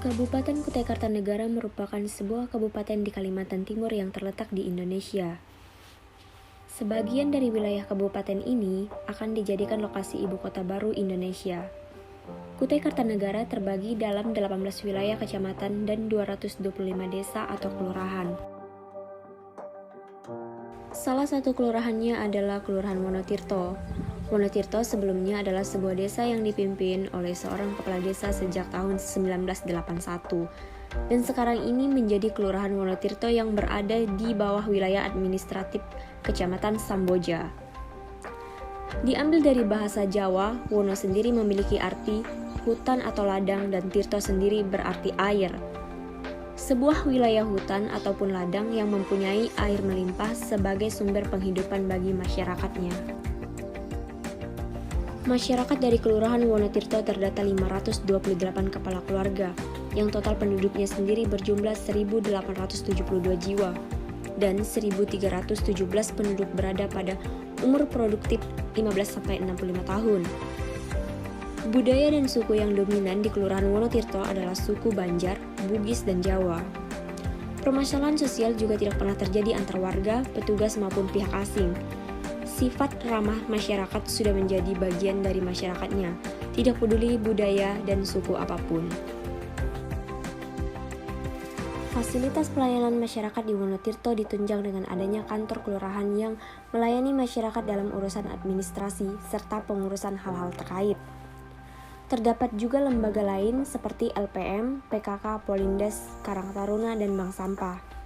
Kabupaten Kutai Kartanegara merupakan sebuah kabupaten di Kalimantan Timur yang terletak di Indonesia. Sebagian dari wilayah kabupaten ini akan dijadikan lokasi ibu kota baru Indonesia. Kutai Kartanegara terbagi dalam 18 wilayah kecamatan dan 225 desa atau kelurahan. Salah satu kelurahannya adalah Kelurahan Wonotirto. Wonotirto sebelumnya adalah sebuah desa yang dipimpin oleh seorang kepala desa sejak tahun 1981 dan sekarang ini menjadi Kelurahan Wonotirto yang berada di bawah wilayah administratif Kecamatan Samboja. Diambil dari bahasa Jawa, Wono sendiri memiliki arti hutan atau ladang dan Tirto sendiri berarti air. Sebuah wilayah hutan ataupun ladang yang mempunyai air melimpah sebagai sumber penghidupan bagi masyarakatnya. Masyarakat dari Kelurahan Wonotirto terdata 528 kepala keluarga, yang total penduduknya sendiri berjumlah 1.872 jiwa, dan 1.317 penduduk berada pada umur produktif 15-65 tahun. Budaya dan suku yang dominan di Kelurahan Wonotirto adalah suku Banjar, Bugis, dan Jawa. Permasalahan sosial juga tidak pernah terjadi antar warga, petugas maupun pihak asing. Sifat ramah masyarakat sudah menjadi bagian dari masyarakatnya, tidak peduli budaya dan suku apapun. Fasilitas pelayanan masyarakat di Wonotirto ditunjang dengan adanya kantor kelurahan yang melayani masyarakat dalam urusan administrasi serta pengurusan hal-hal terkait. Terdapat juga lembaga lain seperti LPM, PKK, Polindes, Karang Taruna, dan Bank Sampah.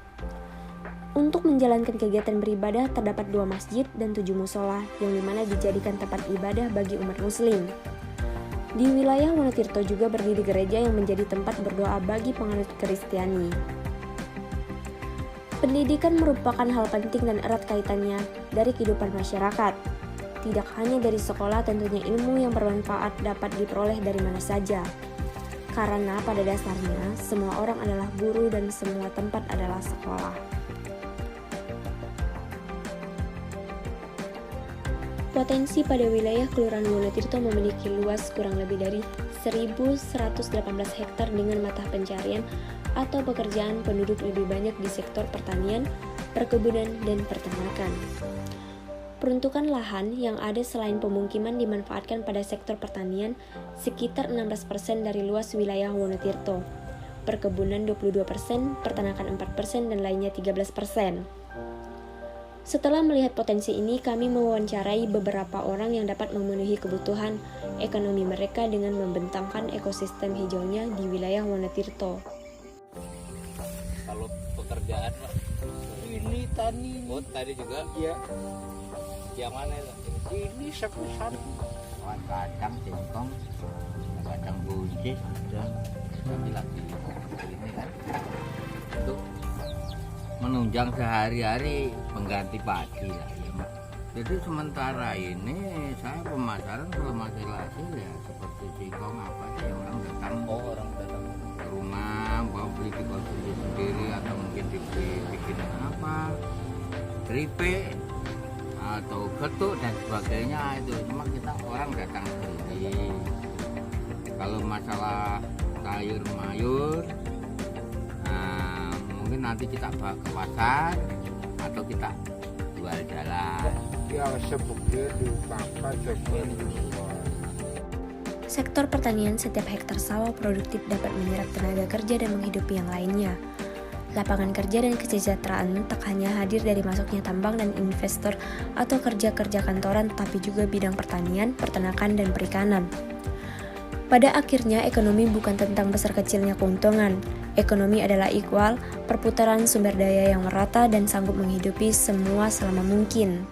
Untuk menjalankan kegiatan beribadah terdapat 2 masjid dan 7 musola yang dimana dijadikan tempat ibadah bagi umat muslim. Di wilayah Wonotirto juga berdiri gereja yang menjadi tempat berdoa bagi penganut Kristiani. Pendidikan merupakan hal penting dan erat kaitannya dari kehidupan masyarakat. Tidak hanya dari sekolah, tentunya ilmu yang bermanfaat dapat diperoleh dari mana saja. Karena pada dasarnya semua orang adalah guru dan semua tempat adalah sekolah. Potensi pada wilayah Kelurahan Wonotirto memiliki luas kurang lebih dari 1.118 hektar dengan mata pencarian atau pekerjaan penduduk lebih banyak di sektor pertanian, perkebunan, dan peternakan. Peruntukan lahan yang ada selain pemukiman dimanfaatkan pada sektor pertanian sekitar 16% dari luas wilayah Wonotirto, perkebunan 22%, peternakan 4%, dan lainnya 13%. Setelah melihat potensi ini, kami mewawancarai beberapa orang yang dapat memenuhi kebutuhan ekonomi mereka dengan membentangkan ekosistem hijaunya di wilayah Wonotirto. Kalau pekerjaan, Pak? Ini tani. Oh, tadi juga? Iya. Yang mana itu? Ini sepuluhan. Kadang singkong, kadang buncis, ada Laki-laki ini kan? untuk menunjang sehari-hari pengganti padi lah ya. Jadi sementara ini saya pemasaran kalau masalah hasil ya seperti singkong apa sih orang datang Orang datang ke rumah mau beli dikonsumsi sendiri atau mungkin dibikin apa keripik atau getuk dan sebagainya itu cuma kita orang datang sendiri. Kalau masalah sayur mayur mungkin nanti kita bawa ke pasar atau kita jual jalan. Ya sebegitu bapak sebegitu. Sektor pertanian, setiap hektar sawah produktif dapat menyerap tenaga kerja dan menghidupi yang lainnya. Lapangan kerja dan kesejahteraan tak hanya hadir dari masuknya tambang dan investor atau kerja-kerja kantoran, tapi juga bidang pertanian, peternakan, dan perikanan. Pada akhirnya, ekonomi bukan tentang besar kecilnya keuntungan. Ekonomi adalah perputaran sumber daya yang merata dan sanggup menghidupi semua selama mungkin.